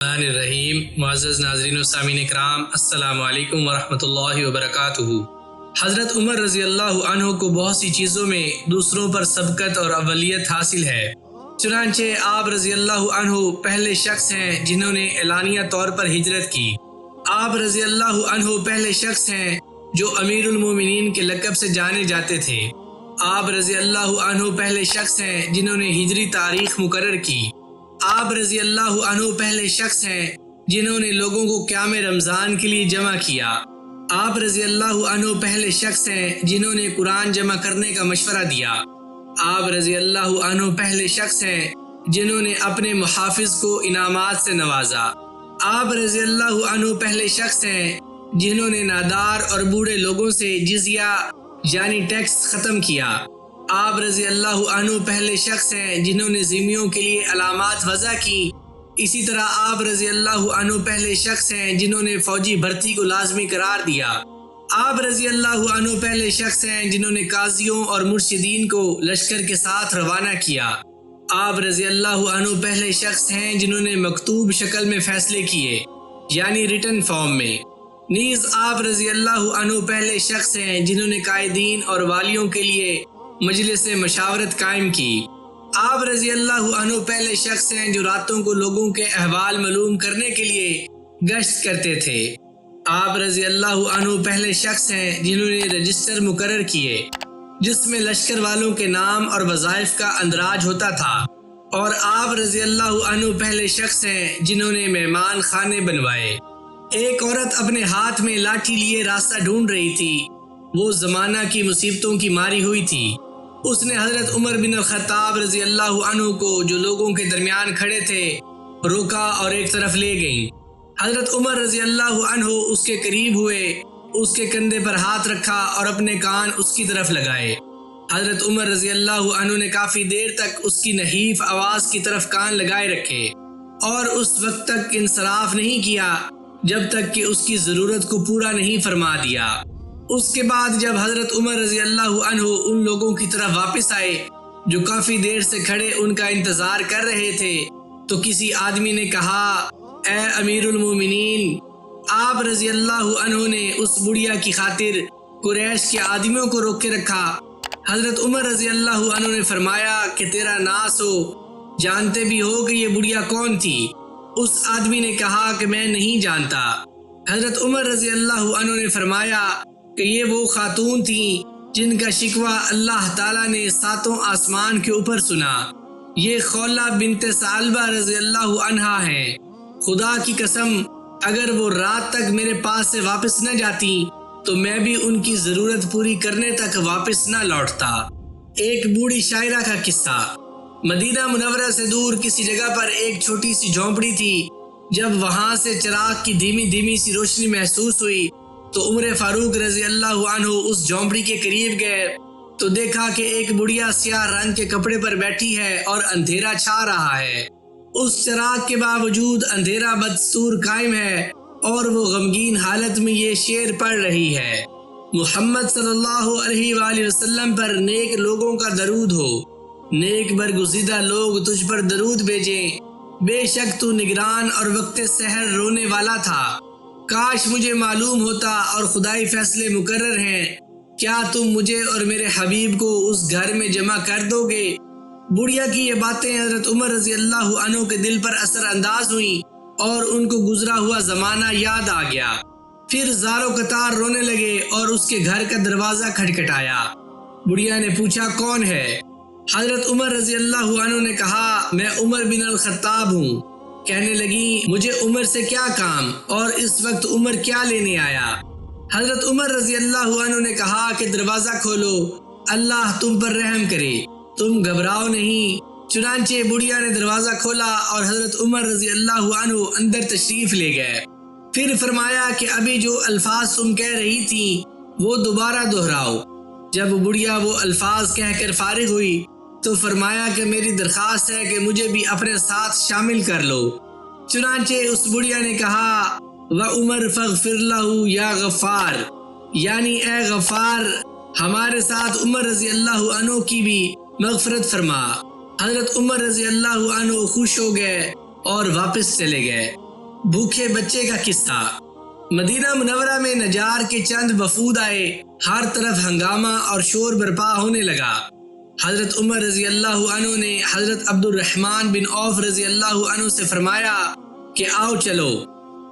الرحیم معزز ناظرین و سامعین کرام، السلام علیکم ورحمۃ اللہ وبرکاتہ۔ حضرت عمر رضی اللہ عنہ کو بہت سی چیزوں میں دوسروں پر سبقت اور اولیت حاصل ہے، چنانچہ آپ رضی اللہ عنہ پہلے شخص ہیں جنہوں نے اعلانیہ طور پر ہجرت کی۔ آپ رضی اللہ عنہ پہلے شخص ہیں جو امیر المومنین کے لقب سے جانے جاتے تھے۔ آپ رضی اللہ عنہ پہلے شخص ہیں جنہوں نے ہجری تاریخ مقرر کی۔ آپ رضی اللہ عنہ پہلے شخص ہیں جنہوں نے لوگوں کو قیام رمضان کے لیے جمع کیا۔ آپ رضی اللہ عنہ پہلے شخص ہیں جنہوں نے قرآن جمع کرنے کا مشورہ دیا۔ آپ رضی اللہ عنہ پہلے شخص ہیں جنہوں نے اپنے محافظ کو انعامات سے نوازا۔ آپ رضی اللہ عنہ پہلے شخص ہیں جنہوں نے نادار اور بوڑھے لوگوں سے جزیہ یعنی ٹیکس ختم کیا۔ آپ رضی اللہ عنہ پہلے شخص ہیں جنہوں نے ذمیوں کے لیے علامات وضع کی۔ اسی طرح آپ رضی اللہ عنہ پہلے شخص ہیں جنہوں نے فوجی بھرتی کو لازمی قرار دیا۔ آپ رضی اللہ عنہ پہلے شخص ہیں جنہوں نے قاضیوں اور مرشدین کو لشکر کے ساتھ روانہ کیا۔ آپ رضی اللہ عنہ پہلے شخص ہیں جنہوں نے مکتوب شکل میں فیصلے کیے یعنی ریٹن فارم میں۔ نیز آپ رضی اللہ عنہ پہلے شخص ہیں جنہوں نے قائدین اور والیوں کے لیے مجلس مشاورت قائم کی۔ آپ رضی اللہ عنہ پہلے شخص ہیں جو راتوں کو لوگوں کے احوال معلوم کرنے کے لیے گشت کرتے تھے۔ آپ رضی اللہ عنہ پہلے شخص ہیں جنہوں نے رجسٹر مقرر کیے جس میں لشکر والوں کے نام اور وظائف کا اندراج ہوتا تھا، اور آپ رضی اللہ عنہ پہلے شخص ہیں جنہوں نے مہمان خانے بنوائے۔ ایک عورت اپنے ہاتھ میں لاٹھی لیے راستہ ڈھونڈ رہی تھی۔ وہ زمانہ کی مصیبتوں کی ماری ہوئی تھی۔ اس نے حضرت عمر بن الخطاب رضی اللہ عنہ کو جو لوگوں کے درمیان کھڑے تھے روکا اور ایک طرف لے گئی۔ حضرت عمر رضی اللہ عنہ اس کے قریب ہوئے، اس کے کندھے پر ہاتھ رکھا اور اپنے کان اس کی طرف لگائے۔ حضرت عمر رضی اللہ عنہ نے کافی دیر تک اس کی نحیف آواز کی طرف کان لگائے رکھے اور اس وقت تک انصراف نہیں کیا جب تک کہ اس کی ضرورت کو پورا نہیں فرما دیا۔ اس کے بعد جب حضرت عمر رضی اللہ عنہ ان لوگوں کی طرف واپس آئے جو کافی دیر سے کھڑے ان کا انتظار کر رہے تھے تو کسی آدمی نے کہا، اے امیر المومنین، آپ رضی اللہ عنہ نے اس بڑھیا کی خاطر قریش کے آدمیوں کو روک کے رکھا۔ حضرت عمر رضی اللہ عنہ نے فرمایا کہ تیرا ناس ہو، جانتے بھی ہو کہ یہ بڑھیا کون تھی؟ اس آدمی نے کہا کہ میں نہیں جانتا۔ حضرت عمر رضی اللہ عنہ نے فرمایا کہ یہ وہ خاتون تھیں جن کا شکوہ اللہ تعالیٰ نے ساتوں آسمان کے اوپر سنا۔ یہ خولہ بنت ثعلبہ رضی اللہ عنہا ہیں۔ خدا کی قسم اگر وہ رات تک میرے پاس سے واپس نہ جاتی تو میں بھی ان کی ضرورت پوری کرنے تک واپس نہ لوٹتا۔ ایک بوڑھی شاعرہ کا قصہ۔ مدینہ منورہ سے دور کسی جگہ پر ایک چھوٹی سی جھونپڑی تھی۔ جب وہاں سے چراغ کی دھیمی دھیمی سی روشنی محسوس ہوئی تو عمر فاروق رضی اللہ عنہ اس جھونپڑی کے قریب گئے تو دیکھا کہ ایک بڑھیا سیاہ رنگ کے کپڑے پر بیٹھی ہے اور اندھیرا چھا رہا ہے۔ اس چراغ کے باوجود اندھیرا بدستور قائم ہے اور وہ غمگین حالت میں یہ شعر پڑھ رہی ہے، محمد صلی اللہ علیہ وآلہ وسلم پر نیک لوگوں کا درود ہو، نیک برگزیدہ لوگ تجھ پر درود بھیجیں، بے شک تو نگران اور وقت سحر رونے والا تھا۔ کاش مجھے معلوم ہوتا اور خدائی فیصلے مقرر ہیں، کیا تم مجھے اور میرے حبیب کو اس گھر میں جمع کر دو گے؟ بڑھیا کی یہ باتیں حضرت عمر رضی اللہ عنہ کے دل پر اثر انداز ہوئیں اور ان کو گزرا ہوا زمانہ یاد آ گیا۔ پھر زاروں قطار رونے لگے اور اس کے گھر کا دروازہ کھٹکھٹایا۔ بڑھیا نے پوچھا، کون ہے؟ حضرت عمر رضی اللہ عنہ نے کہا، میں عمر بن الخطاب ہوں۔ کہنے لگی، مجھے عمر سے کیا کام اور اس وقت عمر کیا لینے آیا؟ حضرت عمر رضی اللہ عنہ نے کہا کہ دروازہ کھولو، اللہ تم پر رحم کرے، تم گھبراؤ نہیں۔ چنانچہ بڑھیا نے دروازہ کھولا اور حضرت عمر رضی اللہ عنہ اندر تشریف لے گئے۔ پھر فرمایا کہ ابھی جو الفاظ تم کہہ رہی تھی وہ دوبارہ دہراؤ۔ جب بڑھیا وہ الفاظ کہہ کر فارغ ہوئی تو فرمایا کہ میری درخواست ہے کہ مجھے بھی اپنے ساتھ شامل کر لو۔ چنانچہ اس بڑھیا نے کہا، وَعُمَرْ فَاغْفِرْ لَهُ یا غفار، یعنی اے غفار ہمارے ساتھ عمر رضی اللہ عنہ کی بھی مغفرت فرما۔ حضرت عمر رضی اللہ عنہ خوش ہو گئے اور واپس چلے گئے۔ بھوکے بچے کا قصہ۔ مدینہ منورہ میں نجار کے چند وفود آئے، ہر طرف ہنگامہ اور شور برپا ہونے لگا۔ حضرت عمر رضی اللہ عنہ نے حضرت عبد الرحمن بن عوف رضی اللہ عنہ سے فرمایا کہ آؤ چلو،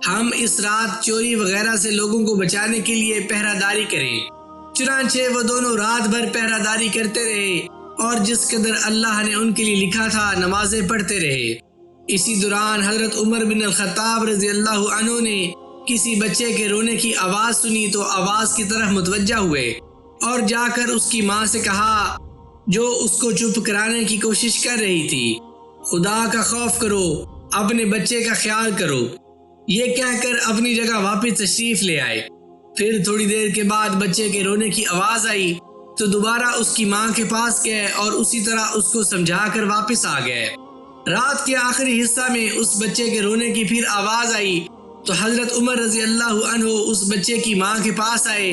ہم اس رات چوری وغیرہ سے لوگوں کو بچانے کے لیے پہرہ داری کریں۔ چنانچہ وہ دونوں رات بھر پہرہ داری کرتے رہے اور جس قدر اللہ نے ان کے لیے لکھا تھا نمازیں پڑھتے رہے۔ اسی دوران حضرت عمر بن الخطاب رضی اللہ عنہ نے کسی بچے کے رونے کی آواز سنی تو آواز کی طرف متوجہ ہوئے اور جا کر اس کی ماں سے کہا جو اس کو چپ کرانے کی کوشش کر رہی تھی، خدا کا خوف کرو، اپنے بچے کا خیال کرو۔ یہ کہہ کر اپنی جگہ واپس تشریف لے آئے۔ پھر تھوڑی دیر کے بعد بچے کے رونے کی آواز آئی تو دوبارہ اس کی ماں کے پاس گئے اور اسی طرح اس کو سمجھا کر واپس آ گئے۔ رات کے آخری حصہ میں اس بچے کے رونے کی پھر آواز آئی تو حضرت عمر رضی اللہ عنہ اس بچے کی ماں کے پاس آئے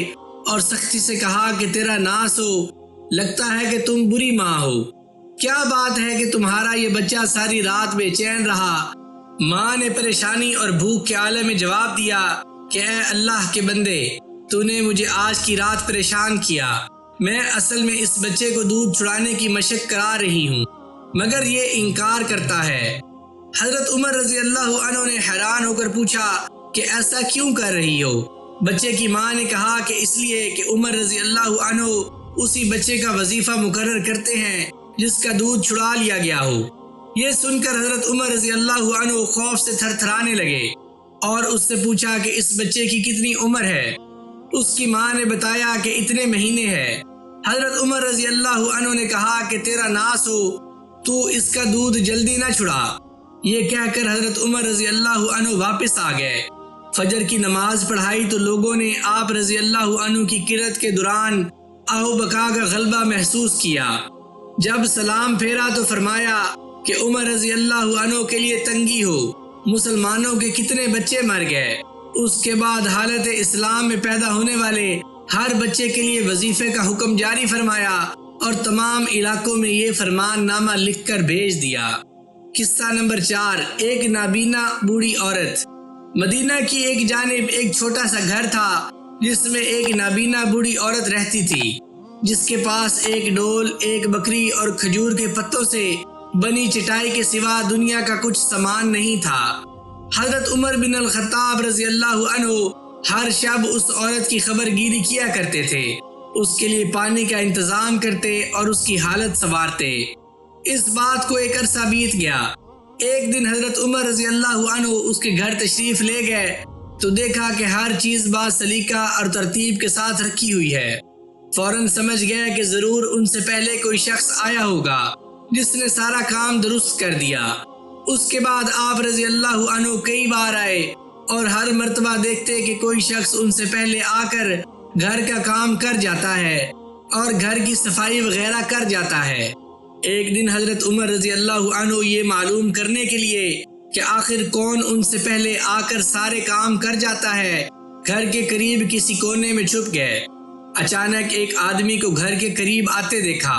اور سختی سے کہا کہ تیرا ناس ہو، لگتا ہے کہ تم بری ماں ہو، کیا بات ہے کہ تمہارا یہ بچہ ساری رات بے چین رہا؟ ماں نے پریشانی اور بھوک کے عالم میں جواب دیا کہ اے اللہ کے بندے، تو نے مجھے آج کی رات پریشان کیا، میں اصل میں اس بچے کو دودھ چھڑانے کی مشق کرا رہی ہوں، مگر یہ انکار کرتا ہے۔ حضرت عمر رضی اللہ عنہ نے حیران ہو کر پوچھا کہ ایسا کیوں کر رہی ہو؟ بچے کی ماں نے کہا کہ اس لیے کہ عمر رضی اللہ عنہ اسی بچے کا وظیفہ مقرر کرتے ہیں جس کا دودھ چھڑا لیا گیا ہو۔ یہ سن کر حضرت عمر رضی اللہ عنہ خوف سے تھر تھرانے لگے اور اس سے پوچھا کہ اس بچے کی کتنی عمر ہے؟ اس کی ماں نے بتایا کہ اتنے مہینے ہے۔ حضرت عمر رضی اللہ عنہ نے کہا کہ تیرا ناس ہو، تو اس کا دودھ جلدی نہ چھڑا۔ یہ کہہ کر حضرت عمر رضی اللہ عنہ واپس آ گئے۔ فجر کی نماز پڑھائی تو لوگوں نے آپ رضی اللہ عنہ کی قرت کے دوران آہو بکا کا غلبہ محسوس کیا۔ جب سلام پھیرا تو فرمایا کہ عمر رضی اللہ عنہ کے لیے تنگی ہو، مسلمانوں کے کتنے بچے مر گئے۔ اس کے بعد حالت اسلام میں پیدا ہونے والے ہر بچے کے لیے وظیفے کا حکم جاری فرمایا اور تمام علاقوں میں یہ فرمان نامہ لکھ کر بھیج دیا۔ قصہ نمبر 4، ایک نابینا بوڑھی عورت۔ مدینہ کی ایک جانب ایک چھوٹا سا گھر تھا جس میں ایک نابینا بوڑھی عورت رہتی تھی، جس کے پاس ایک ڈول، ایک بکری اور کھجور کے پتوں سے بنی چٹائی کے سوا دنیا کا کچھ سامان نہیں تھا۔ حضرت عمر بن الخطاب رضی اللہ عنہ ہر شب اس عورت کی خبر گیری کیا کرتے تھے، اس کے لیے پانی کا انتظام کرتے اور اس کی حالت سنوارتے۔ اس بات کو ایک عرصہ بیت گیا۔ ایک دن حضرت عمر رضی اللہ عنہ اس کے گھر تشریف لے گئے تو دیکھا کہ ہر چیز با سلیقہ اور ترتیب کے ساتھ رکھی ہوئی ہے۔ فوراً سمجھ گئے کہ ضرور ان سے پہلے کوئی شخص آیا ہوگا جس نے سارا کام درست کر دیا۔ اس کے بعد آپ رضی اللہ عنہ کئی بار آئے اور ہر مرتبہ دیکھتے کہ کوئی شخص ان سے پہلے آ کر گھر کا کام کر جاتا ہے اور گھر کی صفائی وغیرہ کر جاتا ہے۔ ایک دن حضرت عمر رضی اللہ عنہ یہ معلوم کرنے کے لیے کہ آخر کون ان سے پہلے آ کر سارے کام کر جاتا ہے، گھر کے قریب کسی کونے میں چھپ گئے۔ اچانک ایک آدمی کو گھر کے قریب آتے دیکھا۔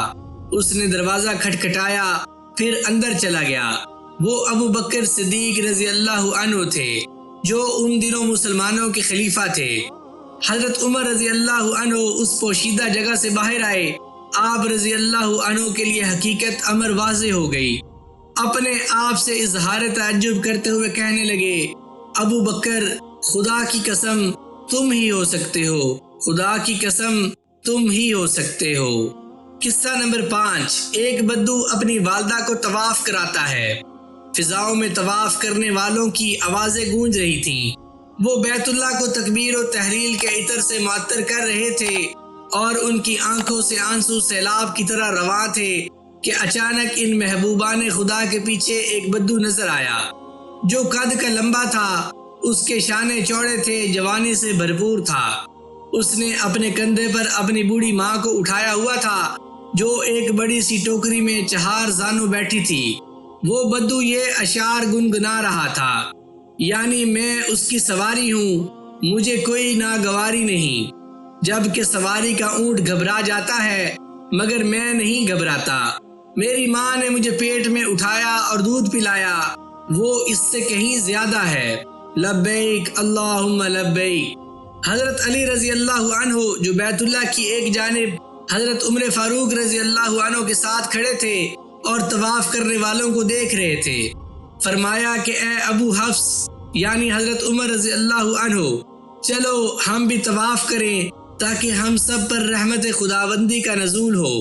اس نے دروازہ کھٹکھٹایا، پھر اندر چلا گیا۔ وہ ابو بکر صدیق رضی اللہ عنہ تھے جو ان دنوں مسلمانوں کے خلیفہ تھے۔ حضرت عمر رضی اللہ عنہ اس پوشیدہ جگہ سے باہر آئے۔ آپ رضی اللہ عنہ کے لیے حقیقت امر واضح ہو گئی۔ اپنے آپ سے اظہار تعجب کرتے ہوئے کہنے لگے، ابو بکر، خدا کی قسم تم ہی ہو سکتے ہو، خدا کی قسم تم ہی ہو سکتے ہو۔ قصہ نمبر 5، ایک بدو اپنی والدہ کو طواف کراتا ہے۔ فضاؤں میں طواف کرنے والوں کی آوازیں گونج رہی تھیں۔ وہ بیت اللہ کو تکبیر و تحلیل کے عطر سے معطر کر رہے تھے اور ان کی آنکھوں سے آنسو سیلاب کی طرح رواں تھے کہ اچانک ان محبوبان خدا کے پیچھے ایک بدو نظر آیا جو قد کا لمبا تھا، اس کے شانے چوڑے تھے، جوانی سے بھرپور تھا۔ اس نے اپنے کندھے پر اپنی بوڑھی ماں کو اٹھایا ہوا تھا جو ایک بڑی سی ٹوکری میں 4 زانوں بیٹھی تھی۔ وہ بدو یہ اشعار گنگنا رہا تھا، یعنی میں اس کی سواری ہوں، مجھے کوئی ناگواری نہیں، جب کہ سواری کا اونٹ گھبرا جاتا ہے مگر میں نہیں گھبراتا۔ میری ماں نے مجھے پیٹ میں اٹھایا اور دودھ پلایا، وہ اس سے کہیں زیادہ ہے۔ لبیک اللہم لبیک۔ حضرت علی رضی اللہ عنہ جو بیت اللہ کی ایک جانب حضرت عمر فاروق رضی اللہ عنہ کے ساتھ کھڑے تھے اور طواف کرنے والوں کو دیکھ رہے تھے، فرمایا کہ اے ابو حفص یعنی حضرت عمر رضی اللہ عنہ، چلو ہم بھی طواف کریں تاکہ ہم سب پر رحمت خداوندی کا نزول ہو۔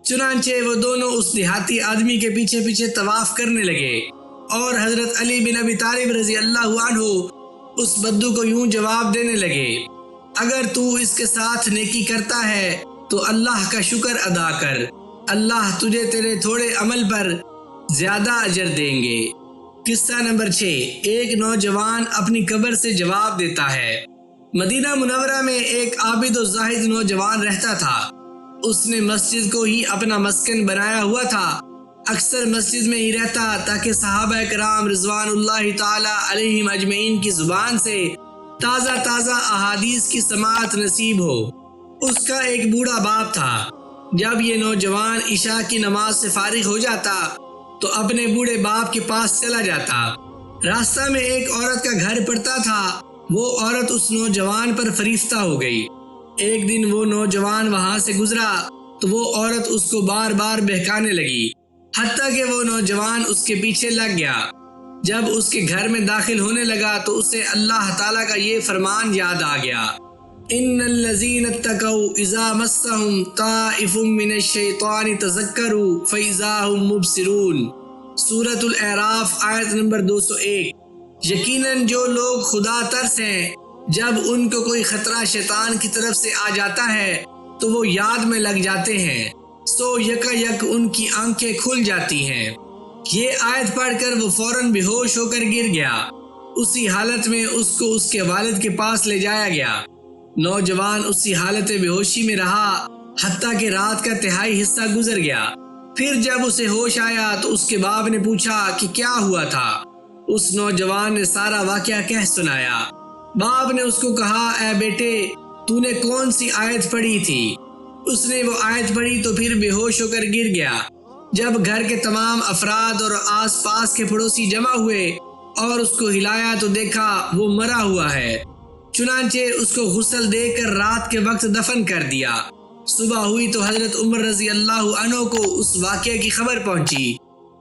چنانچہ وہ دونوں اس دیہاتی آدمی کے پیچھے پیچھے طواف کرنے لگے اور حضرت علی بن ابی طالب رضی اللہ عنہ اس بدو کو یوں جواب دینے لگے، اگر تو اس کے ساتھ نیکی کرتا ہے تو اللہ کا شکر ادا کر، اللہ تجھے تیرے تھوڑے عمل پر زیادہ اجر دیں گے۔ قصہ نمبر 6، ایک نوجوان اپنی قبر سے جواب دیتا ہے۔ مدینہ منورہ میں ایک عابد و زاہد نوجوان رہتا تھا۔ اس نے مسجد کو ہی اپنا مسکن بنایا ہوا تھا، اکثر مسجد میں ہی رہتا تاکہ صحابہ کرام رضوان اللہ تعالی علیہم اجمعین کی زبان سے تازہ تازہ احادیث کی سماعت نصیب ہو۔ اس کا ایک بوڑھا باپ تھا۔ جب یہ نوجوان عشاء کی نماز سے فارغ ہو جاتا تو اپنے بوڑھے باپ کے پاس چلا جاتا۔ راستہ میں ایک عورت کا گھر پڑتا تھا، وہ عورت اس نوجوان پر فریفتہ ہو گئی۔ ایک دن وہ نوجوان وہاں سے گزرا تو وہ عورت اس کو بار بار بہکانے لگی، حتیٰ کہ وہ نوجوان اس کے پیچھے لگ گیا۔ جب اس کے گھر میں داخل ہونے لگا تو اسے اللہ تعالیٰ کا یہ فرمان یاد آ گیا، ان الذین اتقوا اذا مسهم طائف من الشیطان تذکروا فاذا هم مبصرون، سورۃ الاعراف آیت نمبر 201۔ یقیناً جو لوگ خدا ترس ہیں، جب ان کو کوئی خطرہ شیطان کی طرف سے آ جاتا ہے تو وہ یاد میں لگ جاتے ہیں، سو یکا یک ان کی آنکھیں کھل جاتی ہیں۔ یہ آیت پڑھ کر وہ فوراً بے ہوش ہو کر گر گیا۔ اسی حالت میں اس کو اس کے والد کے پاس لے جایا گیا۔ نوجوان اسی حالت بے ہوشی میں رہا حتیٰ کہ رات کا تہائی حصہ گزر گیا۔ پھر جب اسے ہوش آیا تو اس کے باپ نے پوچھا کہ کیا ہوا تھا۔ اس نوجوان نے سارا واقعہ کہہ سنایا۔ باپ نے اس کو کہا، اے بیٹے، تو نے کون سی آیت پڑھی تھی؟ اس نے وہ آیت پڑھی تو پھر بے ہوش ہو کر گر گیا۔ جب گھر کے تمام افراد اور آس پاس کے پڑوسی جمع ہوئے اور اس کو ہلایا تو دیکھا وہ مرا ہوا ہے۔ چنانچہ اس کو غسل دے کر رات کے وقت دفن کر دیا۔ صبح ہوئی تو حضرت عمر رضی اللہ عنہ کو اس واقعے کی خبر پہنچی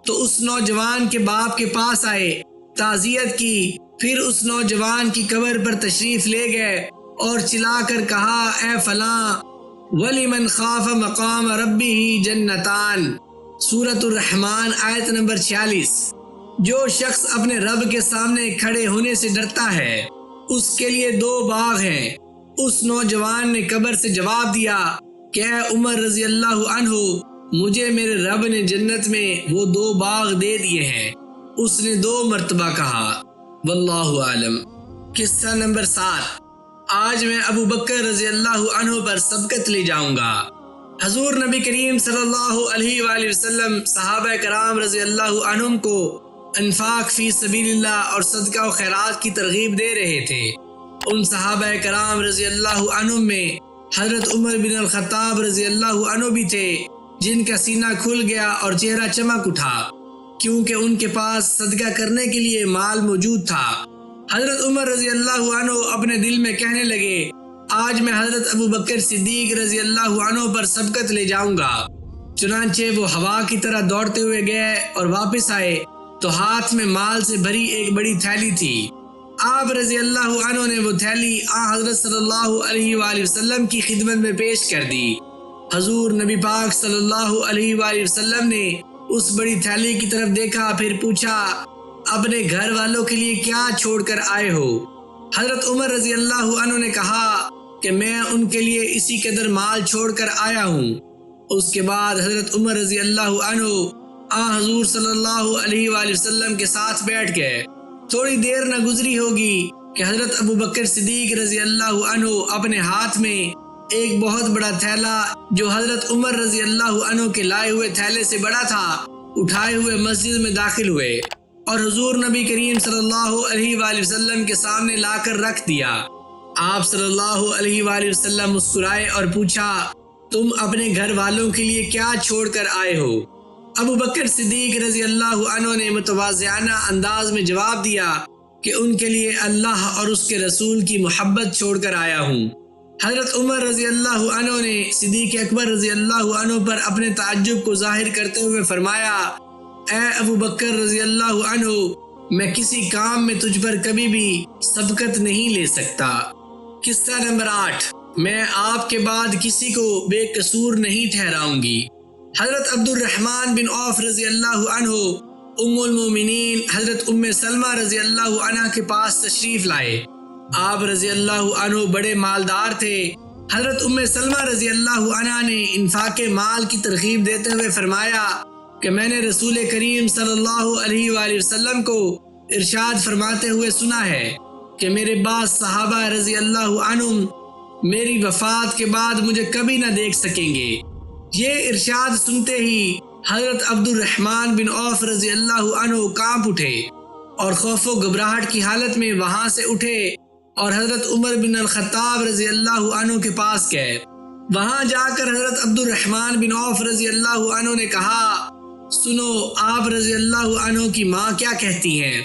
تو اس نوجوان کے باپ کے پاس آئے، تعزیت کی، پھر اس نوجوان کی قبر پر تشریف لے گئے اور چلا کر کہا، اے فلاں، وَلِمَنْ خَافَ مَقَامَ رَبِّهِ جَنَّتَانِ، سورۃ الرحمن آیت نمبر 46۔ جو شخص اپنے رب کے سامنے کھڑے ہونے سے ڈرتا ہے اس کے لیے 2 باغ ہیں۔ اس نوجوان نے قبر سے جواب دیا کہ اے عمر رضی اللہ عنہ، مجھے میرے رب نے جنت میں وہ 2 باغ دے دیے ہیں۔ اس نے 2 مرتبہ کہا۔ واللہ عالم۔ قصہ نمبر 7، آج میں ابو بکر رضی اللہ عنہ پر سبقت لے جاؤں گا۔ حضور نبی کریم صلی اللہ علیہ وآلہ وسلم صحابہ کرام رضی اللہ عنہم کو انفاق فی سبیل اللہ اور صدقہ و خیرات کی ترغیب دے رہے تھے۔ ان صحابہ کرام رضی اللہ عنہم میں حضرت عمر بن الخطاب رضی اللہ عنہ بھی تھے، جن کا سینہ کھل گیا اور چہرہ چمک اٹھا کیونکہ ان کے پاس صدقہ کرنے کے لیے مال موجود تھا۔ حضرت عمر رضی اللہ عنہ اپنے دل میں کہنے لگے، آج میں حضرت ابو بکر صدیق رضی اللہ عنہ پر سبقت لے جاؤں گا۔ چنانچہ وہ ہوا کی طرح دوڑتے ہوئے گئے اور واپس آئے تو ہاتھ میں مال سے بھری ایک بڑی تھیلی تھی۔ آپ رضی اللہ عنہ نے وہ تھیلی حضرت صلی اللہ علیہ وآلہ وسلم کی خدمت میں پیش کر دی۔ حضور نبی پاک صلی اللہ علیہ وآلہ وسلم نے اس بڑی تھیلی کی طرف دیکھا، پھر پوچھا، اپنے گھر والوں کے لیے کیا چھوڑ کر آئے ہو؟ حضرت عمر رضی اللہ عنہ نے کہا کہ میں ان کے لیے اسی قدر مال چھوڑ کر آیا ہوں۔ اس کے بعد حضرت عمر رضی اللہ عنہ حضور صلی اللہ علیہ وآلہ وسلم کے ساتھ بیٹھ گئے۔ تھوڑی دیر نہ گزری ہوگی کہ حضرت ابو بکر صدیق رضی اللہ عنہ اپنے ہاتھ میں ایک بہت بڑا تھیلا جو حضرت عمر رضی اللہ عنہ کے لائے ہوئے تھیلے سے بڑا تھا اٹھائے ہوئے مسجد میں داخل ہوئے اور حضور نبی کریم صلی اللہ علیہ وآلہ وسلم کے سامنے لا کر رکھ دیا۔ آپ صلی اللہ علیہ وآلہ وسلم مسکرائے اور پوچھا، تم اپنے گھر والوں کے لیے کیا چھوڑ کر آئے ہو؟ ابو بکر صدیق رضی اللہ عنہ نے متواضعانہ انداز میں جواب دیا کہ ان کے لیے اللہ اور اس کے رسول کی محبت چھوڑ کر آیا ہوں۔ حضرت عمر رضی اللہ عنہ نے صدیق اکبر رضی اللہ عنہ پر اپنے تعجب کو ظاہر کرتے ہوئے فرمایا، اے ابو بکر رضی اللہ عنہ، میں کسی کام میں تجھ پر کبھی بھی سبقت نہیں لے سکتا۔ قصہ نمبر 8، میں آپ کے بعد کسی کو بے قصور نہیں ٹھہراؤں گی۔ حضرت عبد الرحمن بن عوف رضی اللہ عنہ ام المومنین حضرت ام سلمہ رضی اللہ عنہ کے پاس تشریف لائے۔ آپ رضی اللہ عنہ بڑے مالدار تھے۔ حضرت ام سلمہ رضی اللہ عنہ نے انفاق مال کی ترغیب دیتے ہوئے فرمایا کہ میں نے رسول کریم صلی اللہ علیہ وآلہ وسلم کو ارشاد فرماتے ہوئے سنا ہے کہ میرے بعض صحابہ رضی اللہ عنہم میری وفات کے بعد مجھے کبھی نہ دیکھ سکیں گے۔ یہ ارشاد سنتے ہی حضرت عبد الرحمن بن عوف رضی اللہ عنہ کانپ اٹھے اور خوف و گھبراہٹ کی حالت میں وہاں سے اٹھے اور حضرت عمر بن الخطاب رضی اللہ عنہ کے پاس گئے۔ وہاں جا کر حضرت عبد الرحمن بن عوف رضی اللہ عنہ نے کہا، سنو آپ رضی اللہ عنہ کی ماں کیا کہتی ہیں۔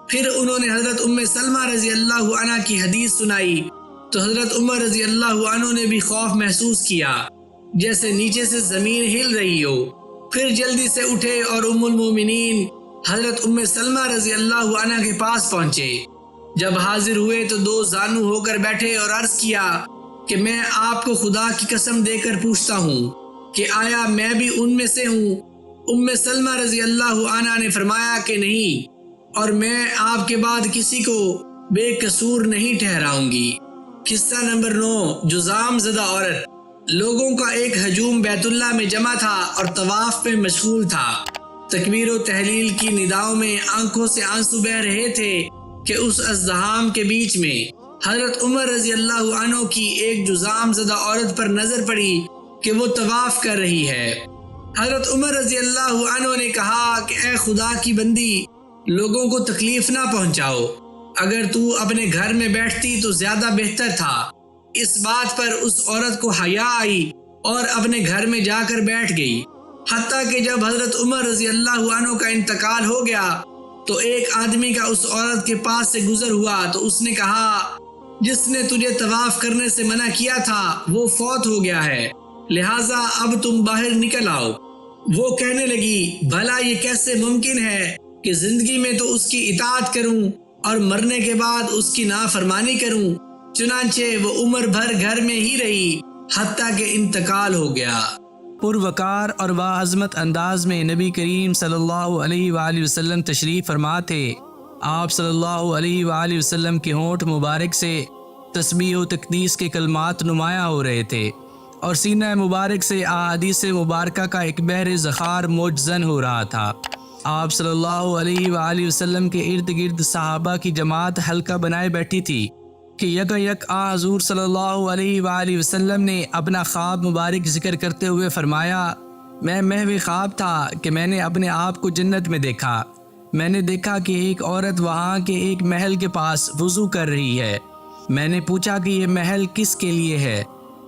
پھر انہوں نے حضرت ام سلمہ رضی اللہ عنہ کی حدیث سنائی تو حضرت عمر رضی اللہ عنہ نے بھی خوف محسوس کیا، جیسے نیچے سے زمین ہل رہی ہو۔ پھر جلدی سے اٹھے اور ام المومنین حضرت ام سلمہ رضی اللہ عنہ کے پاس پہنچے۔ جب حاضر ہوئے تو دو زانو ہو کر بیٹھے اور عرض کیا کہ میں آپ کو خدا کی قسم دے کر پوچھتا ہوں کہ آیا میں بھی ان میں سے ہوں؟ ام سلمہ رضی اللہ عنہ نے فرمایا کہ نہیں، اور میں آپ کے بعد کسی کو بے قصور نہیں ٹھہراؤں گی۔ قصہ نمبر 9، جذام زدہ عورت۔ لوگوں کا ایک ہجوم بیت اللہ میں جمع تھا اور طواف پہ مشغول تھا۔ تکبیر و تحلیل کی نداؤں میں آنکھوں سے آنسو بہہ رہے تھے کہ اس ازدحام کے بیچ میں حضرت عمر رضی اللہ عنہ کی ایک جذام زدہ عورت پر نظر پڑی کہ وہ طواف کر رہی ہے۔ حضرت عمر رضی اللہ عنہ نے کہا کہ اے خدا کی بندی، لوگوں کو تکلیف نہ پہنچاؤ، اگر تو اپنے گھر میں بیٹھتی تو زیادہ بہتر تھا۔ اس بات پر اس عورت کو حیا آئی اور اپنے گھر میں جا کر بیٹھ گئی، حتیٰ کہ جب حضرت عمر رضی اللہ عنہ کا انتقال ہو گیا تو ایک آدمی کا اس عورت کے پاس سے گزر ہوا تو اس نے کہا، جس نے تجھے طواف کرنے سے منع کیا تھا وہ فوت ہو گیا ہے، لہٰذا اب تم باہر نکل آؤ۔ وہ کہنے لگی، بھلا یہ کیسے ممکن ہے کہ زندگی میں تو اس کی اطاعت کروں اور مرنے کے بعد اس کی نافرمانی کروں؟ چنانچہ وہ عمر بھر گھر میں ہی رہی حتیٰ کہ انتقال ہو گیا۔ پروقار اور باعظمت انداز میں نبی کریم صلی اللہ علیہ وآلہ وسلم تشریف فرما تھے۔ آپ صلی اللہ علیہ وآلہ وسلم کے ہونٹ مبارک سے تسبیح و تقدیس کے کلمات نمایاں ہو رہے تھے اور سینہ مبارک سے احادیث مبارکہ کا ایک بحر ذخار موجزن ہو رہا تھا۔ آپ صلی اللہ علیہ وآلہ وسلم کے ارد گرد صحابہ کی جماعت حلقہ بنائے بیٹھی تھی کہ یک یک حضور صلی اللہ علیہ وآلہ وسلم نے اپنا خواب مبارک ذکر کرتے ہوئے فرمایا، میں محو خواب تھا کہ میں نے اپنے آپ کو جنت میں دیکھا۔ میں نے دیکھا کہ ایک عورت وہاں کے ایک محل کے پاس وضو کر رہی ہے۔ میں نے پوچھا کہ یہ محل کس کے لیے ہے؟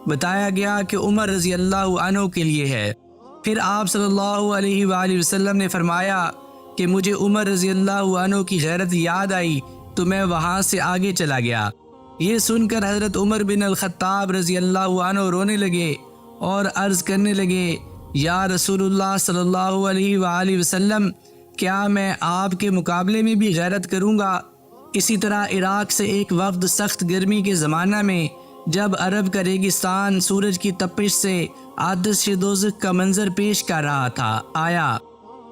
بتایا گیا کہ عمر رضی اللہ عنہ کے لیے ہے۔ پھر آپ صلی اللہ علیہ وآلہ وسلم نے فرمایا کہ مجھے عمر رضی اللہ عنہ کی غیرت یاد آئی تو میں وہاں سے آگے چلا گیا۔ یہ سن کر حضرت عمر بن الخطاب رضی اللہ عنہ رونے لگے اور عرض کرنے لگے، یا رسول اللہ صلی اللہ علیہ وآلہ وسلم، کیا میں آپ کے مقابلے میں بھی غیرت کروں گا؟ اسی طرح عراق سے ایک وفد سخت گرمی کے زمانہ میں جب عرب کا ریگستان سورج کی تپش سے آتش دوزخ کا منظر پیش کر رہا تھا آیا،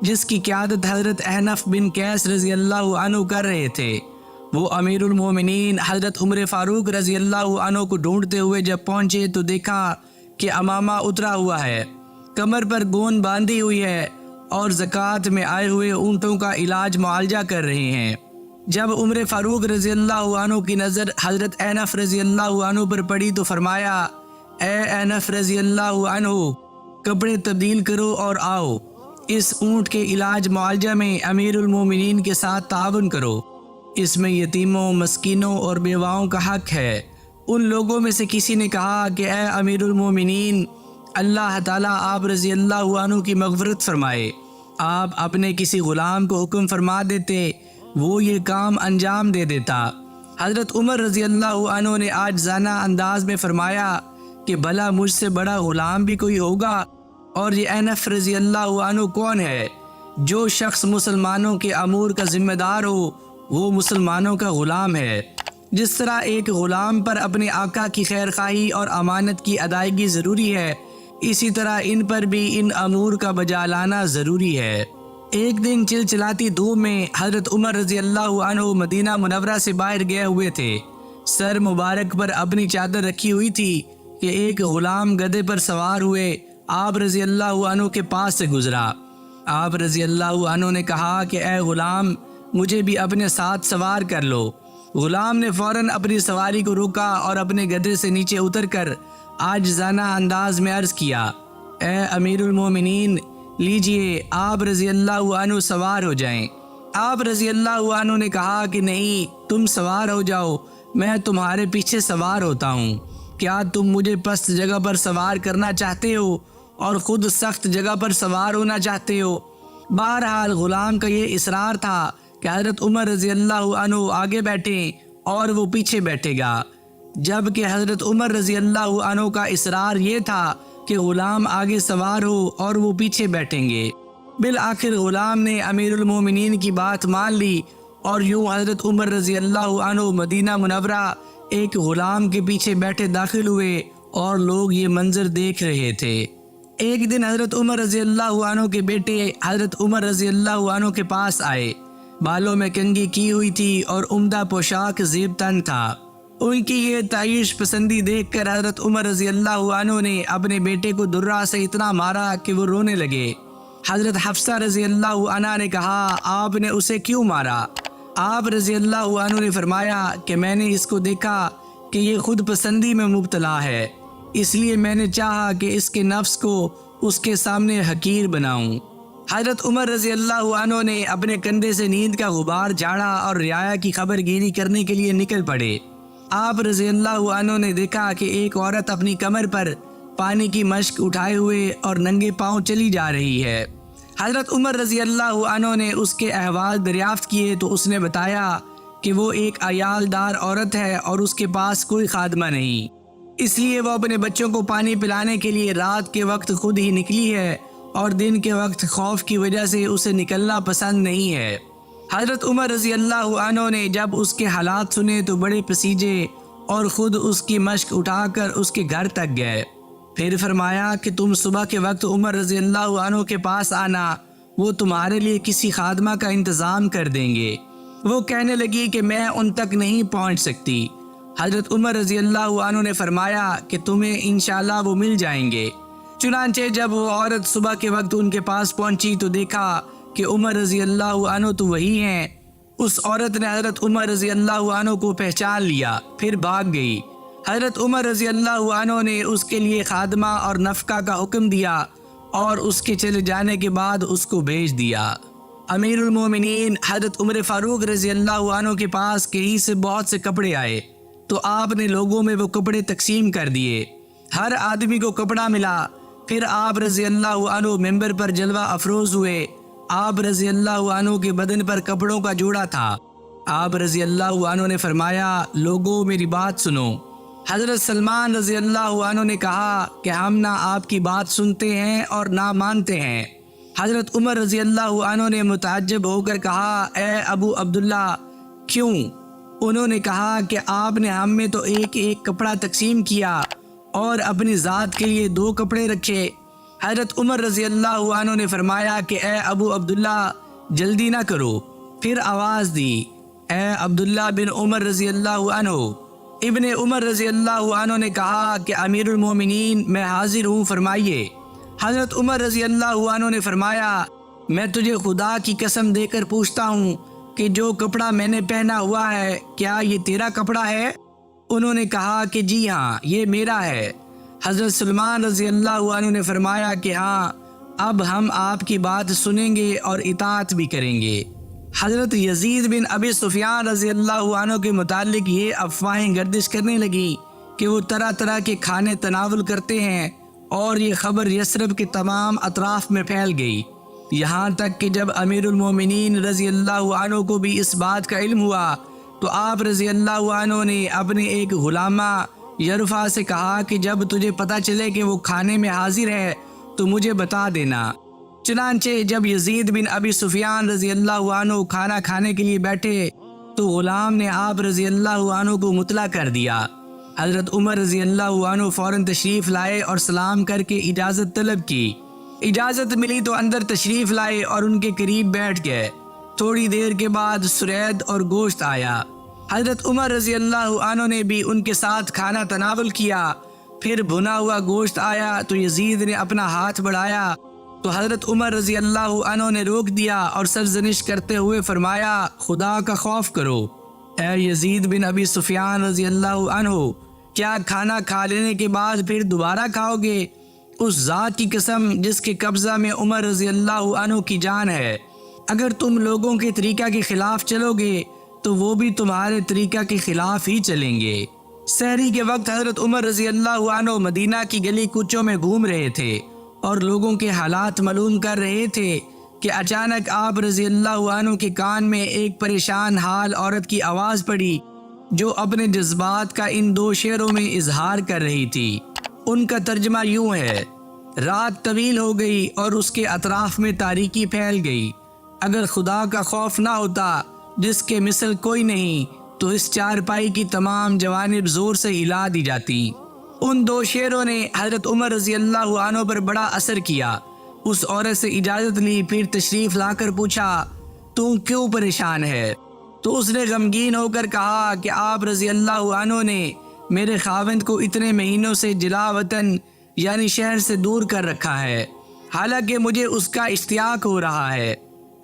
جس کی قیادت حضرت احنف بن قیس رضی اللہ عنہ کر رہے تھے۔ وہ امیر المومنین حضرت عمر فاروق رضی اللہ عنہ کو ڈھونڈتے ہوئے جب پہنچے تو دیکھا کہ امامہ اترا ہوا ہے، کمر پر گون باندھی ہوئی ہے اور زکوٰۃ میں آئے ہوئے اونٹوں کا علاج معالجہ کر رہے ہیں۔ جب عمر فاروق رضی اللہ عنہ کی نظر حضرت احنف رضی اللہ عنہ پر پڑی تو فرمایا، اے احنف رضی اللہ عنہ، کپڑے تبدیل کرو اور آؤ، اس اونٹ کے علاج معالجہ میں امیر المومنین کے ساتھ تعاون کرو، اس میں یتیموں، مسکینوں اور بیواؤں کا حق ہے۔ ان لوگوں میں سے کسی نے کہا کہ اے امیر المومنین، اللہ تعالیٰ آپ رضی اللہ عنہ کی مغفرت فرمائے، آپ اپنے کسی غلام کو حکم فرما دیتے وہ یہ کام انجام دے دیتا۔ حضرت عمر رضی اللہ عنہ نے عاجزانہ انداز میں فرمایا کہ بھلا مجھ سے بڑا غلام بھی کوئی ہوگا؟ اور یہ انس رضی اللہ عنہ کون ہے؟ جو شخص مسلمانوں کے امور کا ذمہ دار ہو وہ مسلمانوں کا غلام ہے۔ جس طرح ایک غلام پر اپنے آقا کی خیرخواہی اور امانت کی ادائیگی ضروری ہے، اسی طرح ان پر بھی ان امور کا بجا لانا ضروری ہے۔ ایک دن چلچلاتی دھوپ میں حضرت عمر رضی اللہ عنہ مدینہ منورہ سے باہر گئے ہوئے تھے۔ سر مبارک پر اپنی چادر رکھی ہوئی تھی کہ ایک غلام گدھے پر سوار ہوئے آپ رضی اللہ عنہ کے پاس سے گزرا۔ آپ رضی اللہ عنہ نے کہا کہ اے غلام، مجھے بھی اپنے ساتھ سوار کر لو۔ غلام نے فوراً اپنی سواری کو روکا اور اپنے گدھے سے نیچے اتر کر عاجزانہ انداز میں عرض کیا، اے امیر المومنین، لیجئے آپ رضی اللہ عنہ سوار ہو جائیں۔ آپ رضی اللہ عنہ نے کہا کہ نہیں، تم سوار ہو جاؤ، میں تمہارے پیچھے سوار ہوتا ہوں۔ کیا تم مجھے پست جگہ پر سوار کرنا چاہتے ہو اور خود سخت جگہ پر سوار ہونا چاہتے ہو؟ بہرحال غلام کا یہ اصرار تھا کہ حضرت عمر رضی اللہ عنہ آگے بیٹھیں اور وہ پیچھے بیٹھے گا، جبکہ حضرت عمر رضی اللہ عنہ کا اصرار یہ تھا کہ غلام آگے سوار ہو اور وہ پیچھے بیٹھیں گے۔ بالآخر غلام نے امیر المومنین کی بات مان لی اور یوں حضرت عمر رضی اللہ عنہ مدینہ منورہ ایک غلام کے پیچھے بیٹھے داخل ہوئے اور لوگ یہ منظر دیکھ رہے تھے۔ ایک دن حضرت عمر رضی اللہ عنہ کے بیٹے حضرت عمر رضی اللہ عنہ کے پاس آئے۔ بالوں میں کنگھی کی ہوئی تھی اور عمدہ پوشاک زیب تن تھا۔ ان کی یہ تعیش پسندی دیکھ کر حضرت عمر رضی اللہ عنہ نے اپنے بیٹے کو درہ سے اتنا مارا کہ وہ رونے لگے۔ حضرت حفصہ رضی اللہ عنہ نے کہا، آپ نے اسے کیوں مارا؟ آپ رضی اللہ عنہ نے فرمایا کہ میں نے اس کو دیکھا کہ یہ خود پسندی میں مبتلا ہے، اس لیے میں نے چاہا کہ اس کے نفس کو اس کے سامنے حقیر بناؤں۔ حضرت عمر رضی اللہ عنہ نے اپنے کندھے سے نیند کا غبار جھاڑا اور رعایا کی خبر گیری کرنے کے لیے نکل پڑے۔ آپ رضی اللہ عنہ نے دیکھا کہ ایک عورت اپنی کمر پر پانی کی مشک اٹھائے ہوئے اور ننگے پاؤں چلی جا رہی ہے۔ حضرت عمر رضی اللہ عنہ نے اس کے احوال دریافت کیے تو اس نے بتایا کہ وہ ایک عیال دار عورت ہے اور اس کے پاس کوئی خادمہ نہیں، اس لیے وہ اپنے بچوں کو پانی پلانے کے لیے رات کے وقت خود ہی نکلی ہے اور دن کے وقت خوف کی وجہ سے اسے نکلنا پسند نہیں ہے۔ حضرت عمر رضی اللہ عنہ نے جب اس کے حالات سنے تو بڑے پسیجے اور خود اس کی مشک اٹھا کر اس کے گھر تک گئے۔ پھر فرمایا کہ تم صبح کے وقت عمر رضی اللہ عنہ کے پاس آنا، وہ تمہارے لیے کسی خادمہ کا انتظام کر دیں گے۔ وہ کہنے لگی کہ میں ان تک نہیں پہنچ سکتی۔ حضرت عمر رضی اللہ عنہ نے فرمایا کہ تمہیں انشاءاللہ وہ مل جائیں گے۔ چنانچہ جب وہ عورت صبح کے وقت ان کے پاس پہنچی تو دیکھا کہ عمر رضی اللہ عنہ تو وہی ہیں۔ اس عورت نے حضرت عمر رضی اللہ عنہ کو پہچان لیا، پھر بھاگ گئی۔ حضرت عمر رضی اللہ عنہ نے اس کے لیے خادمہ اور نفقہ کا حکم دیا اور اس کے چلے جانے کے بعد اس کو بھیج دیا۔ امیر المومنین حضرت عمر فاروق رضی اللہ عنہ کے پاس کہیں سے بہت سے کپڑے آئے تو آپ نے لوگوں میں وہ کپڑے تقسیم کر دیے۔ ہر آدمی کو کپڑا ملا۔ پھر آپ رضی اللہ عنہ ممبر پر جلوہ افروز ہوئے۔ آپ رضی اللہ عنہ کے بدن پر کپڑوں کا جوڑا تھا۔ آپ رضی اللہ عنہ نے فرمایا، لوگوں میری بات سنو۔ حضرت سلمان رضی اللہ عنہ نے کہا کہ ہم نہ آپ کی بات سنتے ہیں اور نہ مانتے ہیں۔ حضرت عمر رضی اللہ عنہ نے متعجب ہو کر کہا، اے ابو عبداللہ، کیوں؟ انہوں نے کہا کہ آپ نے ہم میں تو ایک ایک کپڑا تقسیم کیا اور اپنی ذات کے لیے 2 کپڑے رکھے۔ حضرت عمر رضی اللہ عنہ نے فرمایا کہ اے ابو عبداللہ، جلدی نہ کرو۔ پھر آواز دی، اے عبداللہ بن عمر رضی اللہ عنہ۔ ابن عمر رضی اللہ عنہ نے کہا کہ امیر المومنین، میں حاضر ہوں، فرمائیے۔ حضرت عمر رضی اللہ عنہ نے فرمایا، میں تجھے خدا کی قسم دے کر پوچھتا ہوں کہ جو کپڑا میں نے پہنا ہوا ہے کیا یہ تیرا کپڑا ہے؟ انہوں نے کہا کہ جی ہاں، یہ میرا ہے۔ حضرت سلمان رضی اللہ عنہ نے فرمایا کہ ہاں، اب ہم آپ کی بات سنیں گے اور اطاعت بھی کریں گے۔ حضرت یزید بن ابی سفیان رضی اللہ عنہ کے متعلق یہ افواہیں گردش کرنے لگی کہ وہ طرح طرح کے کھانے تناول کرتے ہیں اور یہ خبر یثرب کے تمام اطراف میں پھیل گئی۔ یہاں تک کہ جب امیر المومنین رضی اللہ عنہ کو بھی اس بات کا علم ہوا تو آپ رضی اللہ عنہ نے اپنے ایک غلامہ یرفع سے کہا کہ جب تجھے پتہ چلے کہ وہ کھانے میں حاضر ہے تو مجھے بتا دینا۔ چنانچہ جب یزید بن ابی سفیان رضی اللہ عنہ کھانا کھانے کے لیے بیٹھے تو غلام نے آپ رضی اللہ عنہ کو مطلع کر دیا۔ حضرت عمر رضی اللہ عنہ فوراً تشریف لائے اور سلام کر کے اجازت طلب کی۔ اجازت ملی تو اندر تشریف لائے اور ان کے قریب بیٹھ گئے۔ تھوڑی دیر کے بعد سرید اور گوشت آیا۔ حضرت عمر رضی اللہ عنہ نے بھی ان کے ساتھ کھانا تناول کیا۔ پھر بھنا ہوا گوشت آیا تو یزید نے اپنا ہاتھ بڑھایا تو حضرت عمر رضی اللہ عنہ نے روک دیا اور سرزنش کرتے ہوئے فرمایا، خدا کا خوف کرو اے یزید بن ابی سفیان رضی اللہ عنہ، کیا کھانا کھا لینے کے بعد پھر دوبارہ کھاؤ گے؟ اس ذات کی قسم جس کے قبضہ میں عمر رضی اللہ عنہ کی جان ہے، اگر تم لوگوں کے طریقہ کے خلاف چلو گے تو وہ بھی تمہارے طریقہ کے خلاف ہی چلیں گے۔ سحری کے وقت حضرت عمر رضی اللہ عنہ مدینہ کی گلی کوچوں میں گھوم رہے تھے اور لوگوں کے حالات معلوم کر رہے تھے کہ اچانک آپ رضی اللہ عنہ کے کان میں ایک پریشان حال عورت کی آواز پڑی جو اپنے جذبات کا ان دو شعروں میں اظہار کر رہی تھی۔ ان کا ترجمہ یوں ہے: رات طویل ہو گئی اور اس کے اطراف میں تاریکی پھیل گئی، اگر خدا کا خوف نہ ہوتا جس کے مثل کوئی نہیں تو اس چارپائی کی تمام جوانب زور سے ہلا دی جاتی۔ ان دو شعروں نے حضرت عمر رضی اللہ عنہ پر بڑا اثر کیا۔ اس عورت سے اجازت لی، پھر تشریف لا کر پوچھا، تو کیوں پریشان ہے؟ تو اس نے غمگین ہو کر کہا کہ آپ رضی اللہ عنہ نے میرے خاوند کو اتنے مہینوں سے جلا وطن یعنی شہر سے دور کر رکھا ہے، حالانکہ مجھے اس کا اشتیاق ہو رہا ہے۔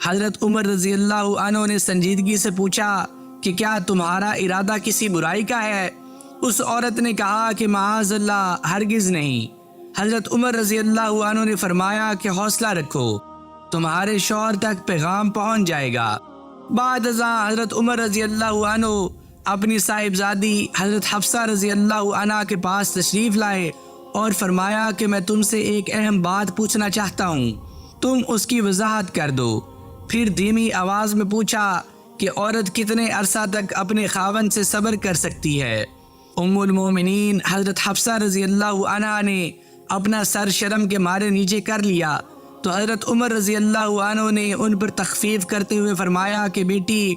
حضرت عمر رضی اللہ عنہ نے سنجیدگی سے پوچھا کہ کیا تمہارا ارادہ کسی برائی کا ہے؟ اس عورت نے کہا کہ معاذ اللہ، ہرگز نہیں۔ حضرت عمر رضی اللہ عنہ نے فرمایا کہ حوصلہ رکھو، تمہارے شوہر تک پیغام پہنچ جائے گا۔ بعد ازاں حضرت عمر رضی اللہ عنہ اپنی صاحبزادی حضرت حفصہ رضی اللہ عنہ کے پاس تشریف لائے اور فرمایا کہ میں تم سے ایک اہم بات پوچھنا چاہتا ہوں، تم اس کی وضاحت کر دو۔ پھر دھیمی آواز میں پوچھا کہ عورت کتنے عرصہ تک اپنے خاوند سے صبر کر سکتی ہے؟ ام المومنین حضرت حفصہ رضی اللہ عنہ نے اپنا سر شرم کے مارے نیچے کر لیا تو حضرت عمر رضی اللہ عنہ نے ان پر تخفیف کرتے ہوئے فرمایا کہ بیٹی،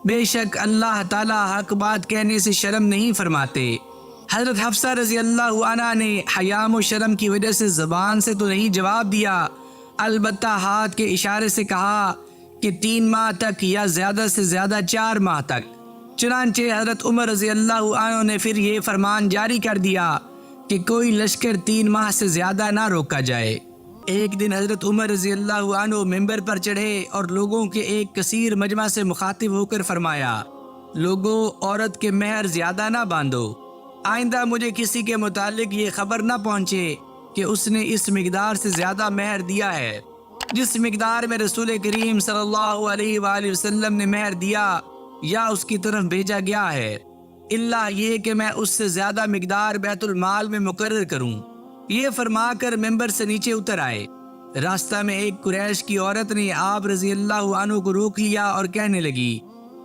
بے شک اللہ تعالیٰ حق بات کہنے سے شرم نہیں فرماتے۔ حضرت حفصہ رضی اللہ عنہ نے حیام و شرم کی وجہ سے زبان سے تو نہیں جواب دیا، البتہ ہاتھ کے اشارے سے کہا کہ 3 ماہ تک یا زیادہ سے زیادہ 4 ماہ تک۔ چنانچہ حضرت عمر رضی اللہ عنہ نے پھر یہ فرمان جاری کر دیا کہ کوئی لشکر 3 ماہ سے زیادہ نہ روکا جائے۔ ایک دن حضرت عمر رضی اللہ عنہ ممبر پر چڑھے اور لوگوں کے ایک کثیر مجمع سے مخاطب ہو کر فرمایا، لوگوں، عورت کے مہر زیادہ نہ باندھو، آئندہ مجھے کسی کے متعلق یہ خبر نہ پہنچے کہ اس نے اس مقدار سے زیادہ مہر دیا ہے جس مقدار میں رسول کریم صلی اللہ علیہ وآلہ وسلم نے مہر دیا یا اس کی طرف بھیجا گیا ہے، الا یہ کہ میں اس سے زیادہ مقدار بیت المال میں مقرر کروں۔ یہ فرما کر ممبر سے نیچے اتر آئے۔ راستہ میں ایک قریش کی عورت نے آپ رضی اللہ عنہ کو روک لیا اور کہنے لگی،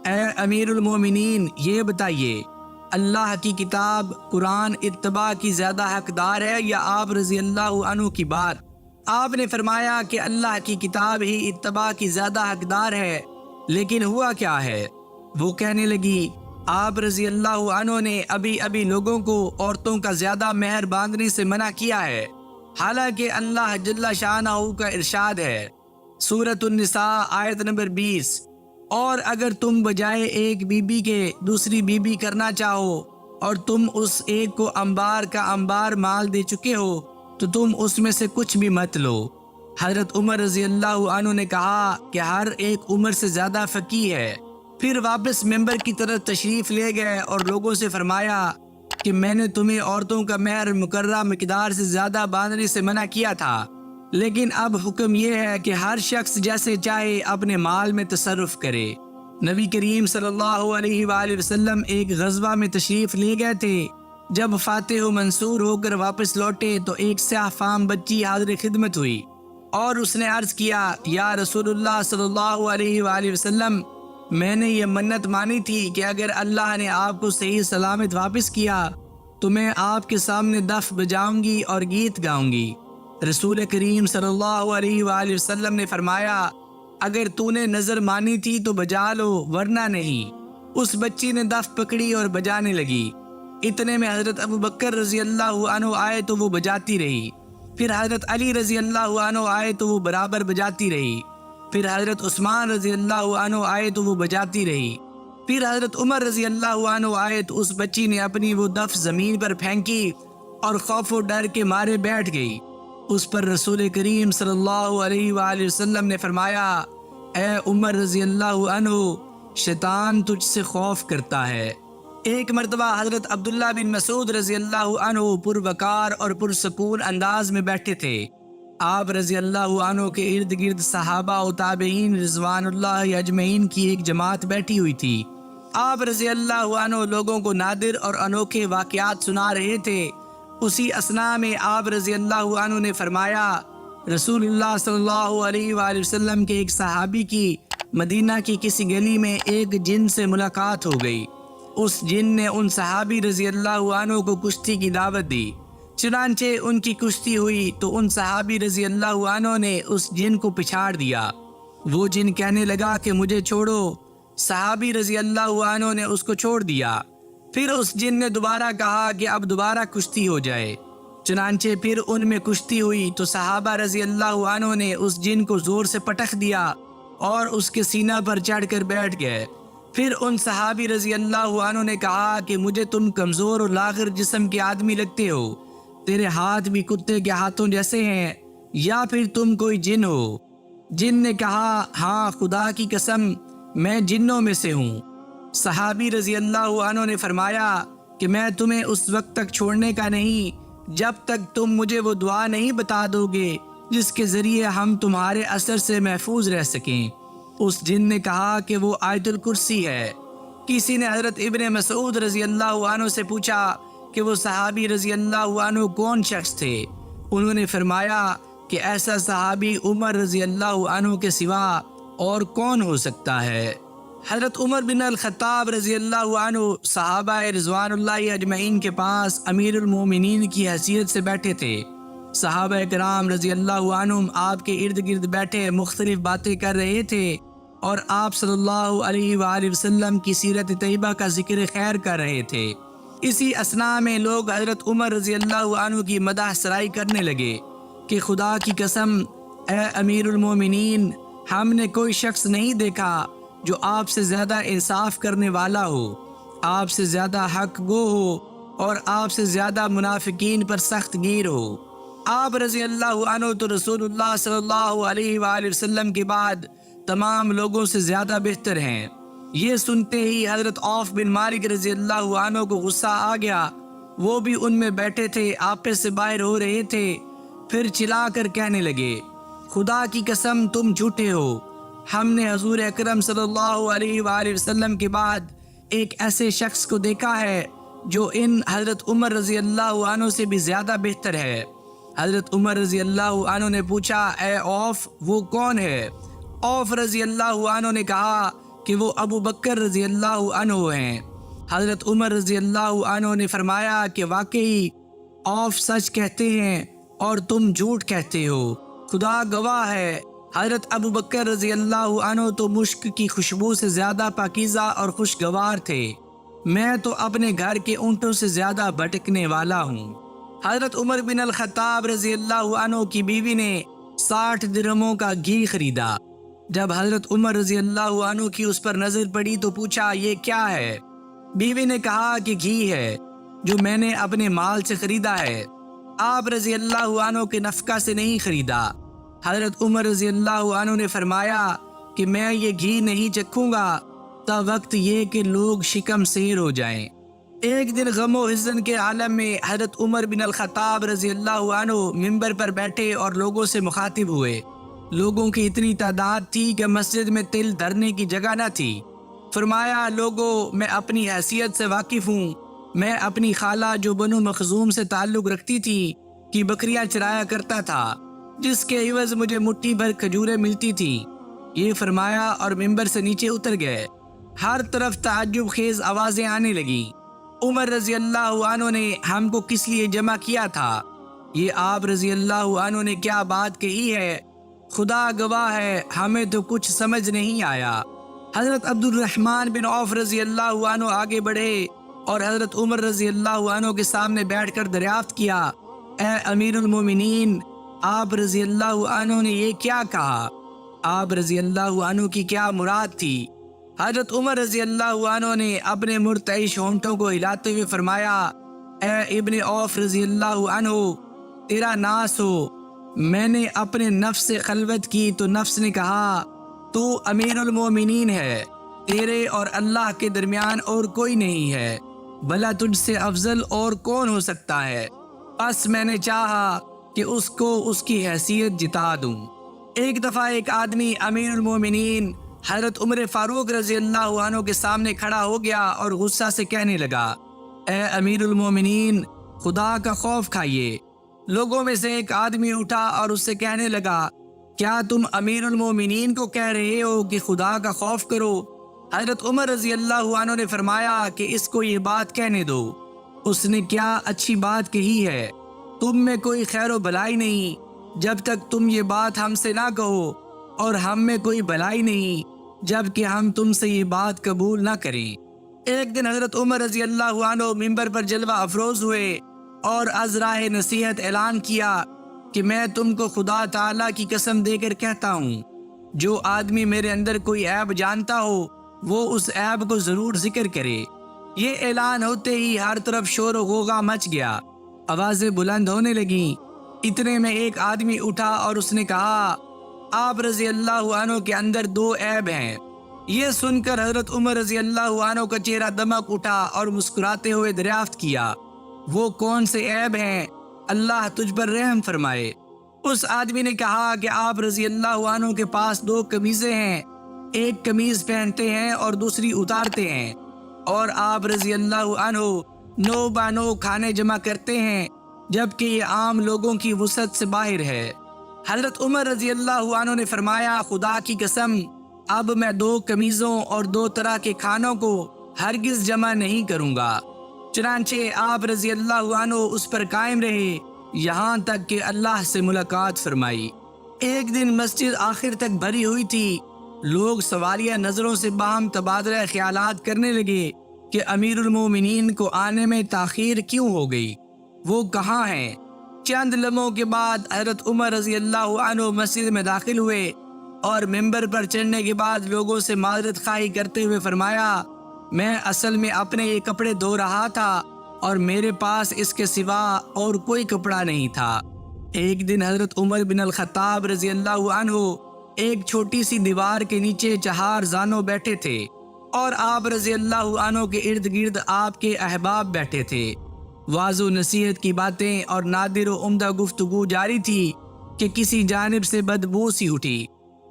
اے امیر المومنین، یہ بتائیے اللہ کی کتاب قرآن اتباع کی زیادہ حقدار ہے یا آپ رضی اللہ عنہ کی بات؟ آپ نے فرمایا کہ اللہ کی کتاب ہی اتباع کی زیادہ حقدار ہے، لیکن ہوا کیا ہے؟ وہ کہنے لگی، آپ رضی اللہ عنہ نے ابھی لوگوں کو عورتوں کا زیادہ مہر باندھنے سے منع کیا ہے، حالانکہ اللہ جل شانہ کا ارشاد ہے، سورۃ النساء آیت نمبر 20، اور اگر تم بجائے ایک بی بی کے دوسری بی بی کرنا چاہو اور تم اس ایک کو انبار کا انبار مال دے چکے ہو تو تم اس میں سے کچھ بھی مت لو۔ حضرت عمر رضی اللہ عنہ نے کہا کہ ہر ایک عمر سے زیادہ فقیہ ہے۔ پھر واپس ممبر کی طرف تشریف لے گئے اور لوگوں سے فرمایا کہ میں نے تمہیں عورتوں کا مہر مقررہ مقدار سے زیادہ باندھنے سے منع کیا تھا، لیکن اب حکم یہ ہے کہ ہر شخص جیسے چاہے اپنے مال میں تصرف کرے۔ نبی کریم صلی اللہ علیہ وآلہ وسلم ایک غزوہ میں تشریف لے گئے تھے۔ جب فاتح و منصور ہو کر واپس لوٹے تو ایک سیاہ فام بچی حاضر خدمت ہوئی اور اس نے عرض کیا یا رسول اللہ صلی اللہ علیہ وآلہ وسلم، میں نے یہ منت مانی تھی کہ اگر اللہ نے آپ کو صحیح سلامت واپس کیا تو میں آپ کے سامنے دف بجاؤں گی اور گیت گاؤں گی۔ رسول کریم صلی اللہ علیہ وآلہ وسلم نے فرمایا اگر تو نے نظر مانی تھی تو بجا لو ورنہ نہیں۔ اس بچی نے دف پکڑی اور بجانے لگی۔ اتنے میں حضرت ابو بکر رضی اللہ عنہ آئے تو وہ بجاتی رہی، پھر حضرت علی رضی اللہ عنہ آئے تو وہ برابر بجاتی رہی، پھر حضرت عثمان رضی اللہ عنہ آئے تو وہ بجاتی رہی، پھر حضرت عمر رضی اللہ عنہ آئے تو اس بچی نے اپنی وہ دف زمین پر پھینکی اور خوف و ڈر کے مارے بیٹھ گئی۔ اس پر رسول کریم صلی اللہ علیہ وآلہ وسلم نے فرمایا اے عمر رضی اللہ عنہ، شیطان تجھ سے خوف کرتا ہے۔ ایک مرتبہ حضرت عبداللہ بن مسعود رضی اللہ عنہ پروقار اور پرسکون انداز میں بیٹھے تھے۔ آپ رضی اللہ عنہ کے ارد گرد صحابہ و تابعین رضوان اللہ اجمعین کی ایک جماعت بیٹھی ہوئی تھی۔ آپ رضی اللہ عنہ لوگوں کو نادر اور انوکھے واقعات سنا رہے تھے۔ اسی اثناء میں آپ رضی اللہ عنہ نے فرمایا رسول اللہ صلی اللہ علیہ وآلہ وسلم کے ایک صحابی کی مدینہ کی کسی گلی میں ایک جن سے ملاقات ہو گئی۔ اس جن نے ان صحابی رضی اللہ عنہ کو کشتی کی دعوت دی، چنانچہ ان کی کشتی ہوئی تو ان صحابی رضی اللہ عنہ نے اس جن کو پچھاڑ دیا۔ وہ جن کہنے لگا کہ مجھے چھوڑو، صحابی رضی اللہ عنہ نے اس کو چھوڑ دیا۔ پھر اس جن نے دوبارہ کہا کہ اب دوبارہ کشتی ہو جائے، چنانچہ پھر ان میں کشتی ہوئی تو صحابہ رضی اللہ عنہ نے اس جن کو زور سے پٹخ دیا اور اس کے سینہ پر چڑھ کر بیٹھ گئے۔ پھر ان صحابی رضی اللہ عنہ نے کہا کہ مجھے تم کمزور اور لاغر جسم کے آدمی لگتے ہو، تیرے ہاتھ بھی کتے کے ہاتھوں جیسے ہیں، یا پھر تم کوئی جن ہو؟ جن نے کہا ہاں خدا کی قسم میں جنوں میں سے ہوں۔ صحابی رضی اللہ عنہ نے فرمایا کہ میں تمہیں اس وقت تک چھوڑنے کا نہیں جب تک تم مجھے وہ دعا نہیں بتا دو گے جس کے ذریعے ہم تمہارے اثر سے محفوظ رہ سکیں۔ اس جن نے کہا کہ وہ آیت الکرسی ہے۔ کسی نے حضرت ابن مسعود رضی اللہ عنہ سے پوچھا کہ وہ صحابی رضی اللہ عنہ کون شخص تھے؟ انہوں نے فرمایا کہ ایسا صحابی عمر رضی اللہ عنہ کے سوا اور کون ہو سکتا ہے؟ حضرت عمر بن الخطاب رضی اللہ عنہ صحابہ رضوان اللہ اجمعین کے پاس امیر المومنین کی حیثیت سے بیٹھے تھے۔ صحابہ کرام رضی اللہ عنہم آپ کے ارد گرد بیٹھے مختلف باتیں کر رہے تھے اور آپ صلی اللہ علیہ وآلہ وسلم کی سیرت طیبہ کا ذکر خیر کر رہے تھے۔ اسی اثناء میں لوگ حضرت عمر رضی اللہ عنہ کی مدح سرائی کرنے لگے کہ خدا کی قسم اے امیر المومنین، ہم نے کوئی شخص نہیں دیکھا جو آپ سے زیادہ انصاف کرنے والا ہو، آپ سے زیادہ حق گو ہو اور آپ سے زیادہ منافقین پر سخت گیر ہو۔ آپ رضی اللہ عنہ تو رسول اللہ صلی اللہ علیہ وآلہ وسلم کے بعد تمام لوگوں سے زیادہ بہتر ہیں۔ یہ سنتے ہی حضرت عوف بن مالک رضی اللہ عنہ کو غصہ آ گیا۔ وہ بھی ان میں بیٹھے تھے، آپے سے باہر ہو رہے تھے، پھر چلا کر کہنے لگے خدا کی قسم تم جھوٹے ہو، ہم نے حضور اکرم صلی اللہ علیہ وآلہ وسلم کے بعد ایک ایسے شخص کو دیکھا ہے جو ان حضرت عمر رضی اللہ عنہ سے بھی زیادہ بہتر ہے۔ حضرت عمر رضی اللہ عنہ نے پوچھا اے عوف وہ کون ہے؟ عوف رضی اللہ عنہ نے کہا کہ وہ ابو بکر رضی اللہ عنہ ہیں۔ حضرت عمر رضی اللہ عنہ نے فرمایا کہ واقعی عوف سچ کہتے ہیں اور تم جھوٹ کہتے ہو، خدا گواہ ہے۔ حضرت ابو بکر رضی اللہ عنہ تو مشک کی خوشبو سے زیادہ پاکیزہ اور خوشگوار تھے، میں تو اپنے گھر کے اونٹوں سے زیادہ بھٹکنے والا ہوں۔ حضرت عمر بن الخطاب رضی اللہ عنہ کی بیوی نے 60 درہموں کا گھی خریدا۔ جب حضرت عمر رضی اللہ عنہ کی اس پر نظر پڑی تو پوچھا یہ کیا ہے؟ بیوی نے کہا کہ گھی ہے جو میں نے اپنے مال سے خریدا ہے، آپ رضی اللہ عنہ کے نفقہ سے نہیں خریدا۔ حضرت عمر رضی اللہ عنہ نے فرمایا کہ میں یہ گھی نہیں چکھوں گا تا وقت یہ کہ لوگ شکم سیر ہو جائیں۔ ایک دن غم و حزن کے عالم میں حضرت عمر بن الخطاب رضی اللہ عنہ منبر پر بیٹھے اور لوگوں سے مخاطب ہوئے۔ لوگوں کی اتنی تعداد تھی کہ مسجد میں تل دھرنے کی جگہ نہ تھی۔ فرمایا لوگوں، میں اپنی حیثیت سے واقف ہوں، میں اپنی خالہ جو بنو مخزوم سے تعلق رکھتی تھی کی بکریاں چرایا کرتا تھا۔ جس کے عوض مجھے مٹھی بھر کھجوریں ملتی تھیں۔ یہ فرمایا اور ممبر سے نیچے اتر گئے۔ ہر طرف تعجب خیز آوازیں آنے لگیں۔ عمر رضی اللہ عنہ نے ہم کو کس لیے جمع کیا تھا؟ یہ آپ رضی اللہ عنہ نے کیا بات کہی ہے؟ خدا گواہ ہے ہمیں تو کچھ سمجھ نہیں آیا۔ حضرت عبد الرحمن بن عوف رضی اللہ عنہ آگے بڑھے اور حضرت عمر رضی اللہ عنہ کے سامنے بیٹھ کر دریافت کیا، اے امیر المومنین، آپ رضی اللہ عنہ نے یہ کیا کہا؟ آپ رضی اللہ عنہ کی کیا مراد تھی؟ حضرت عمر رضی اللہ عنہ نے اپنے مرتعش ہونٹوں کو ہلاتے ہوئے فرمایا، اے ابن عوف رضی اللہ عنہ، تیرا ناس ہو، میں نے اپنے نفس سے خلوت کی تو نفس نے کہا تو امیر المومنین ہے، تیرے اور اللہ کے درمیان اور کوئی نہیں ہے، بھلا تجھ سے افضل اور کون ہو سکتا ہے؟ بس میں نے چاہا کہ اس کو اس کی حیثیت جتا دوں۔ ایک دفعہ ایک آدمی امیر المومنین حضرت عمر فاروق رضی اللہ عنہ کے سامنے کھڑا ہو گیا اور غصہ سے کہنے لگا، اے امیر المومنین، خدا کا خوف کھائیے۔ لوگوں میں سے ایک آدمی اٹھا اور اس سے کہنے لگا، کیا تم امیر المومنین کو کہہ رہے ہو کہ خدا کا خوف کرو؟ حضرت عمر رضی اللہ عنہ نے فرمایا کہ اس کو یہ بات کہنے دو، اس نے کیا اچھی بات کہی ہے، تم میں کوئی خیر و بھلائی نہیں جب تک تم یہ بات ہم سے نہ کہو، اور ہم میں کوئی بھلائی نہیں جب کہ ہم تم سے یہ بات قبول نہ کریں۔ ایک دن حضرت عمر رضی اللہ عنہ ممبر پر جلوہ افروز ہوئے اور از راہ نصیحت اعلان کیا کہ میں تم کو خدا تعالیٰ کی قسم دے کر کہتا ہوں، جو آدمی میرے اندر کوئی عیب جانتا ہو وہ اس عیب کو ضرور ذکر کرے۔ یہ اعلان ہوتے ہی ہر طرف شور و غوغا مچ گیا، آوازیں بلند ہونے لگیں۔ اتنے میں ایک آدمی اٹھا اور اس نے کہا، آپ رضی اللہ عنہ کے اندر دو عیب ہیں۔ یہ سن کر حضرت عمر رضی اللہ عنہ کا چہرہ دمک اٹھا اور مسکراتے ہوئے دریافت کیا، وہ کون سے عیب ہیں؟ اللہ تجھ پر رحم فرمائے۔ اس آدمی نے کہا کہ آپ رضی اللہ عنہ کے پاس دو قمیضیں ہیں، ایک قمیض پہنتے ہیں اور دوسری اتارتے ہیں، اور آپ رضی اللہ عنہ نو با نو کھانے جمع کرتے ہیں جبکہ یہ عام لوگوں کی وسعت سے باہر ہے۔ حضرت عمر رضی اللہ عنہ نے فرمایا، خدا کی قسم، اب میں دو قمیضوں اور دو طرح کے کھانوں کو ہرگز جمع نہیں کروں گا۔ چنانچہ آپ رضی اللہ عنہ اس پر قائم رہے یہاں تک کہ اللہ سے ملاقات فرمائی۔ ایک دن مسجد آخر تک بھری ہوئی تھی، لوگ سوالیہ نظروں سے باہم تبادلہ خیالات کرنے لگے کہ امیر المومنین کو آنے میں تاخیر کیوں ہو گئی، وہ کہاں ہیں؟ چند لمحوں کے بعد حضرت عمر رضی اللہ عنہ مسجد میں داخل ہوئے اور ممبر پر چڑھنے کے بعد لوگوں سے معذرت خواہی کرتے ہوئے فرمایا، میں اصل میں اپنے یہ کپڑے دھو رہا تھا اور میرے پاس اس کے سوا اور کوئی کپڑا نہیں تھا۔ ایک دن حضرت عمر بن الخطاب رضی اللہ عنہ ایک چھوٹی سی دیوار کے نیچے چہار زانوں بیٹھے تھے اور آپ رضی اللہ عنہ کے ارد گرد آپ کے احباب بیٹھے تھے۔ واضح و نصیحت کی باتیں اور نادر و عمدہ گفتگو جاری تھی کہ کسی جانب سے بدبو سی اٹھی۔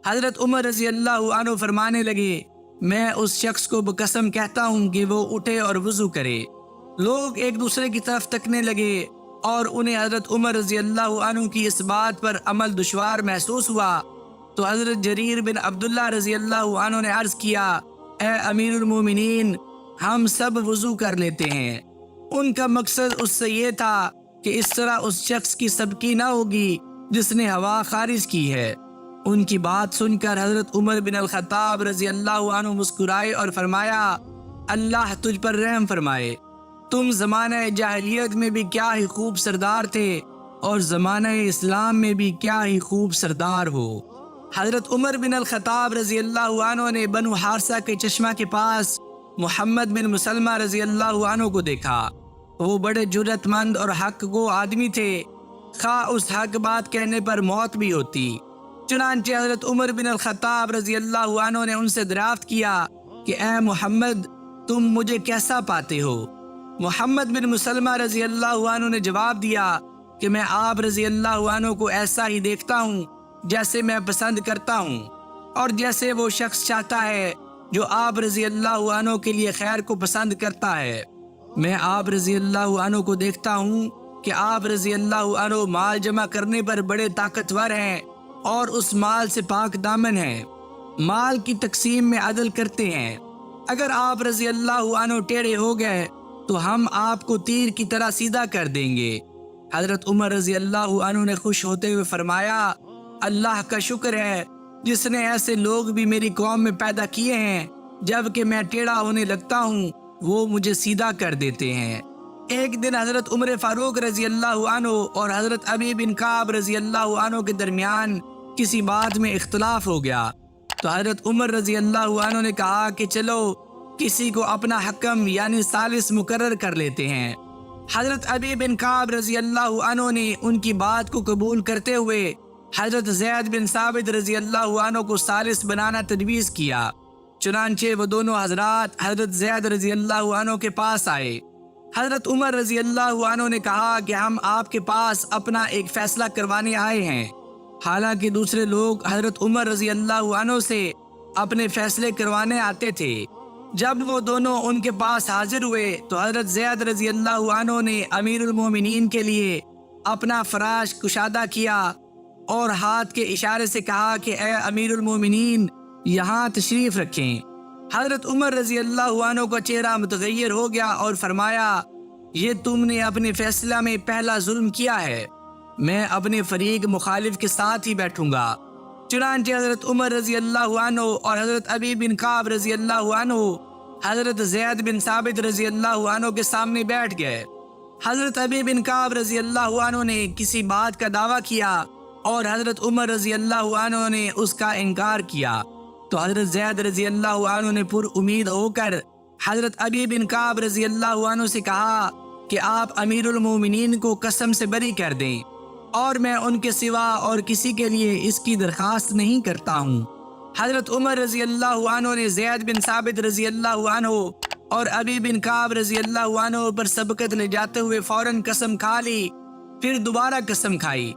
حضرت عمر رضی اللہ عنہ فرمانے لگے، میں اس شخص کو بقسم کہتا ہوں کہ وہ اٹھے اور وضو کرے۔ لوگ ایک دوسرے کی طرف تکنے لگے اور انہیں حضرت عمر رضی اللہ عنہ کی اس بات پر عمل دشوار محسوس ہوا تو حضرت جریر بن عبداللہ رضی اللہ عنہ نے عرض کیا، اے امیر المومنین، ہم سب وضو کر لیتے ہیں۔ ان کا مقصد اس سے یہ تھا کہ اس طرح اس شخص کی سبکی نہ ہوگی جس نے ہوا خارج کی ہے۔ ان کی بات سن کر حضرت عمر بن الخطاب رضی اللہ عنہ مسکرائے اور فرمایا، اللہ تجھ پر رحم فرمائے، تم زمانہ جاہلیت میں بھی کیا ہی خوب سردار تھے اور زمانہ اسلام میں بھی کیا ہی خوب سردار ہو۔ حضرت عمر بن الخطاب رضی اللہ عنہ نے بنو حارثہ کے چشمہ کے پاس محمد بن مسلمہ رضی اللہ عنہ کو دیکھا۔ وہ بڑے جرأت مند اور حق گو آدمی تھے، خواہ اس حق بات کہنے پر موت بھی ہوتی۔ چنانچہ حضرت عمر بن الخطاب رضی اللہ عنہ نے ان سے دریافت کیا کہ اے محمد، تم مجھے کیسا پاتے ہو؟ محمد بن مسلمہ رضی اللہ عنہ نے جواب دیا کہ میں آپ رضی اللہ عنہ کو ایسا ہی دیکھتا ہوں جیسے میں پسند کرتا ہوں، اور جیسے وہ شخص چاہتا ہے جو آپ رضی اللہ عنہ کے لیے خیر کو پسند کرتا ہے۔ میں آپ رضی اللہ عنہ کو دیکھتا ہوں کہ آپ رضی اللہ عنہ مال جمع کرنے پر بڑے طاقتور ہیں اور اس مال سے پاک دامن ہیں، مال کی تقسیم میں عدل کرتے ہیں۔ اگر آپ رضی اللہ عنہ ٹیڑھے ہو گئے تو ہم آپ کو تیر کی طرح سیدھا کر دیں گے۔ حضرت عمر رضی اللہ عنہ نے خوش ہوتے ہوئے فرمایا، اللہ کا شکر ہے جس نے ایسے لوگ بھی میری قوم میں پیدا کیے ہیں، جب کہ میں ٹیڑھا ہونے لگتا ہوں وہ مجھے سیدھا کر دیتے ہیں۔ ایک دن حضرت عمر فاروق رضی اللہ عنہ اور حضرت ابی بن کعب رضی اللہ عنہ کے درمیان کسی بات میں اختلاف ہو گیا، تو حضرت عمر رضی اللہ عنہ نے کہا کہ چلو کسی کو اپنا حکم یعنی ثالث مقرر کر لیتے ہیں۔ حضرت ابی بن کعب رضی اللہ عنہ نے ان کی بات کو قبول کرتے ہوئے حضرت زید بن ثابت رضی اللہ عنہ کو ثالث بنانا تجویز کیا۔ چنانچہ وہ دونوں حضرات حضرت زید رضی اللہ عنہ کے پاس آئے۔ حضرت عمر رضی اللہ عنہ نے کہا کہ ہم آپ کے پاس اپنا ایک فیصلہ کروانے آئے ہیں۔ حالانکہ دوسرے لوگ حضرت عمر رضی اللہ عنہ سے اپنے فیصلے کروانے آتے تھے۔ جب وہ دونوں ان کے پاس حاضر ہوئے تو حضرت زید رضی اللہ عنہ نے امیر المومنین کے لیے اپنا فراش کشادہ کیا اور ہاتھ کے اشارے سے کہا کہ اے امیر المومنین یہاں تشریف رکھیں۔ حضرت عمر رضی اللہ عنہ کا چہرہ متغیر ہو گیا اور فرمایا، یہ تم نے اپنے فیصلہ میں پہلا ظلم کیا ہے، میں اپنے فریق مخالف کے ساتھ ہی بیٹھوں گا۔ چنانچہ حضرت عمر رضی اللہ عنہ اور حضرت ابی بن کعب رضی اللہ عنہ حضرت زید بن ثابت رضی اللہ عنہ کے سامنے بیٹھ گئے۔ حضرت ابی بن کعب رضی اللہ عنہ نے کسی بات کا دعویٰ کیا اور حضرت عمر رضی اللہ عنہ نے اس کا انکار کیا، تو حضرت زید رضی اللہ عنہ نے پر امید ہو کر حضرت ابی بن کعب رضی اللہ عنہ سے کہا کہ آپ امیر المومنین کو قسم سے بری کر دیں اور میں ان کے سوا اور کسی کے لیے اس کی درخواست نہیں کرتا ہوں۔ حضرت عمر رضی اللہ عنہ نے زید بن ثابت رضی اللہ عنہ اور ابی بن کعب رضی اللہ عنہ پر سبقت لے جاتے ہوئے فوراً قسم کھا لی، پھر دوبارہ قسم کھائی۔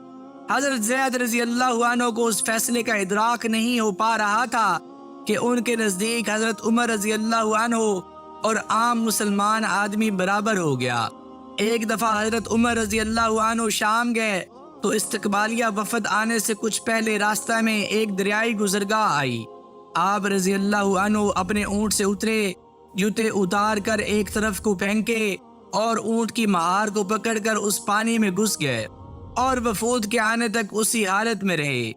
حضرت زید رضی اللہ عنہ کو اس فیصلے کا ادراک نہیں ہو پا رہا تھا کہ ان کے نزدیک حضرت عمر رضی اللہ عنہ اور عام مسلمان آدمی برابر ہو گیا۔ ایک دفعہ حضرت عمر رضی اللہ عنہ شام گئے تو استقبالیہ وفد آنے سے کچھ پہلے راستہ میں ایک دریائی گزرگاہ آئی۔ آپ رضی اللہ عنہ اپنے اونٹ سے اترے، جوتے اتار کر ایک طرف کو پھینکے اور اونٹ کی مہار کو پکڑ کر اس پانی میں گھس گئے اور وفود کے آنے تک اسی حالت میں رہے۔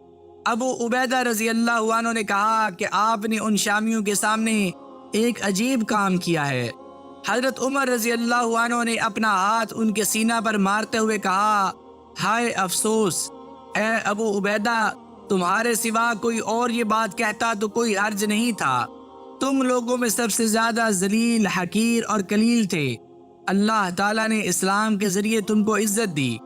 ابو عبیدہ رضی اللہ عنہ نے کہا کہ آپ نے ان شامیوں کے سامنے ایک عجیب کام کیا ہے۔ حضرت عمر رضی اللہ عنہ نے اپنا ہاتھ ان کے سینہ پر مارتے ہوئے کہا، ہائے افسوس، اے ابو عبیدہ، تمہارے سوا کوئی اور یہ بات کہتا تو کوئی حرج نہیں تھا، تم لوگوں میں سب سے زیادہ ذلیل، حقیر اور قلیل تھے۔ اللہ تعالیٰ نے اسلام کے ذریعے تم کو عزت دی،